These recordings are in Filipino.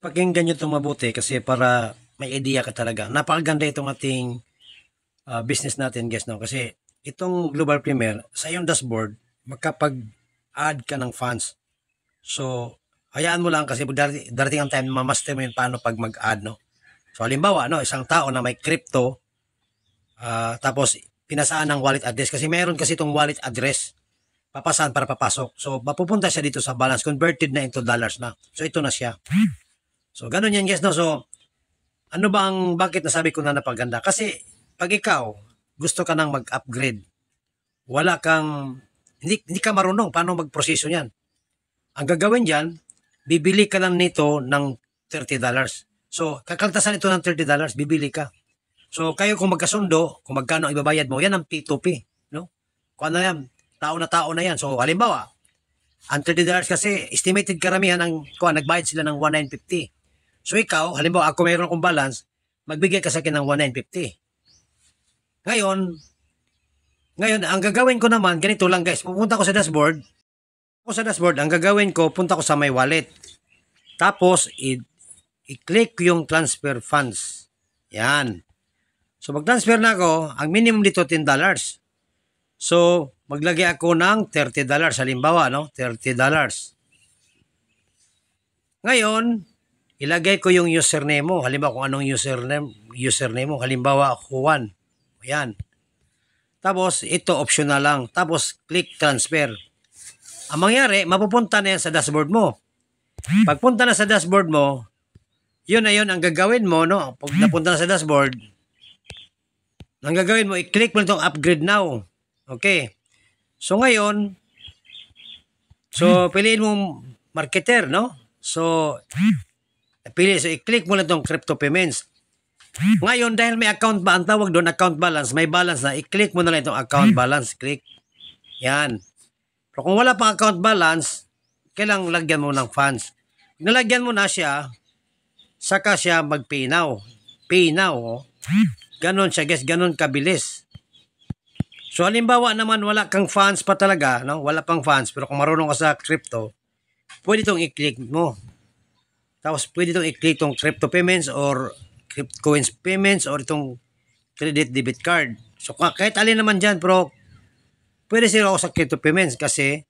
Pakinggan nyo itong mabuti kasi para may idea ka talaga. Napakaganda itong ating business natin, guys, no? Kasi itong Global Premier, sa iyong dashboard, makapag-add ka ng funds. So, hayaan mo lang kasi darating ang time na mamaster mo yun paano pag mag-add, no? So, halimbawa, no, isang tao na may crypto, tapos pinasaan ng wallet address kasi meron kasi itong wallet address papasaan para papasok. So, mapupunta siya dito sa balance, converted na into dollars na. So, ito na siya. So, ganun yan, guys, no? So, ano ba ang bakit nasabi ko na napaganda? Kasi, pag ikaw, gusto ka nang mag-upgrade, wala kang, hindi ka marunong paano mag-proseso yan. Ang gagawin dyan, bibili ka lang nito ng $30. So, kakaltasan ito ng $30, bibili ka. So, kayo kung magkasundo, kung magkano ang ibabayad mo, yan ang P2P, no? Kung ano yan, tao na yan. So, halimbawa, ang $30 kasi, estimated karamihan ang, nagbayad sila ng 1,950. So, ikaw, halimbawa, ako mayroon akong balance, magbigay ka sa akin ng 1,950. Ngayon, ang gagawin ko naman, ganito lang guys, pupunta ko sa dashboard, ang gagawin ko, punta ko sa my wallet. Tapos, i-click yung transfer funds. Yan. So, mag-transfer na ako, ang minimum dito $10. So, maglagay ako ng $30. Halimbawa, no? $30. Ngayon, ilagay ko yung username mo. Halimbawa, kung anong username mo. Halimbawa, Juan. Ayan. Tapos, ito optional lang. Tapos, click transfer. Ang mangyari, mapupunta na yan sa dashboard mo. Pagpunta na sa dashboard mo, yun na yun ang gagawin mo, no? Pag napunta na sa dashboard, ang gagawin mo, i-click mo itong upgrade now. Okay. So, ngayon, piliin mo marketer, no? So, i-click mo lang itong crypto payments. Ngayon, dahil may account ba, ang tawag doon, account balance, may balance na, i-click mo na lang itong account balance. Click. Yan. Pero kung wala pang account balance, kailangang lagyan mo ng funds. Pag nalagyan mo na siya, saka siya mag-pay now. Pay now. Oh. Ganon siya, guys. Ganon kabilis. So, halimbawa naman, wala kang funds pa talaga, no? Wala pang funds, pero kung marunong ka sa crypto, pwede itong i-click mo. Tapos, pwede itong i-click itong crypto payments or coins payments or itong credit debit card. So, kahit alin naman dyan, pero pwede sila ako sa crypto payments kasi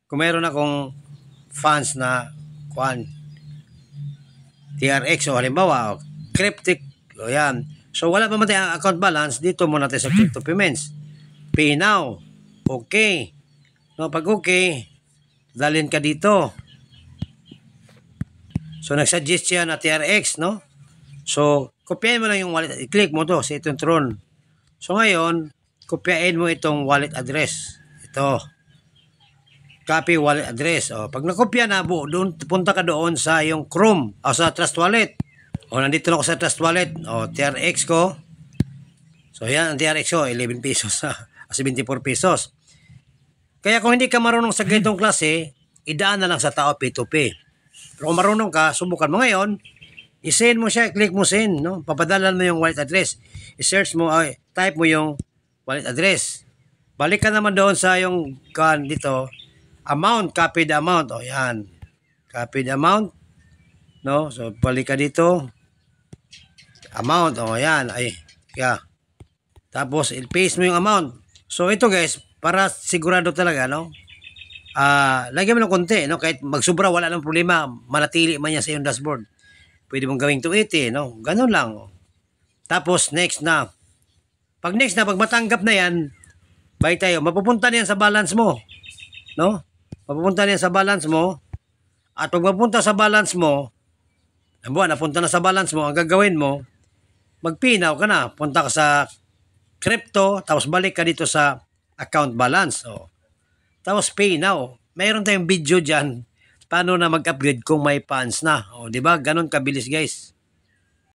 kung mayroon akong funds na TRX o halimbawa, cryptic, o yan. So, wala pa man tayong account balance, dito muna tayo sa crypto payments. Pay now. Okay. No, pag okay, dalhin ka dito. So, nagsuggest siya na TRX, no? So, kopyahin mo lang yung wallet. I-click mo to sa itong Tron. So, ngayon, kopyahin mo itong wallet address. Ito. Copy wallet address. O, pag nakopya na, doon, punta ka doon sa yung Chrome o sa Trust Wallet. O, nandito na ako sa Trust Wallet. O, TRX ko. So, yan, ang TRX ko, 11 pesos. 74 pesos. Kaya kung hindi ka marunong sa ganitong klase, idaan na lang sa tao P2P. Pero kung marunong ka, subukan mo ngayon, i-send mo siya, click mo send, no? Papadalan mo yung wallet address. I-search mo, type mo yung wallet address. Balik ka naman doon sa yung dito, amount, copy the amount. O, yan. Copy the amount. No? So, balik ka dito. Amount. O, yan. Ay, yeah. Tapos, i-paste mo yung amount. So, ito guys, para sigurado talaga, no? Lagyan mo ng konti, no? Kahit magsubra, wala nang problema. Manatili man yan sa iyong dashboard. Pwede mong gawing 280, no? Ganun lang. Tapos, next na. Pag matanggap na yan, bye tayo. Mapupunta na yan sa balance mo. No? Mapupunta na yan sa balance mo. At pag mapunta sa balance mo, napunta na sa balance mo, ang gagawin mo, magpinaw ka na. Punta ka sa crypto, tapos balik ka dito sa account balance. O. Tapos pay now. Mayroon tayong video dyan paano na mag-upgrade kung may funds na. O, di ba? Ganon kabilis, guys.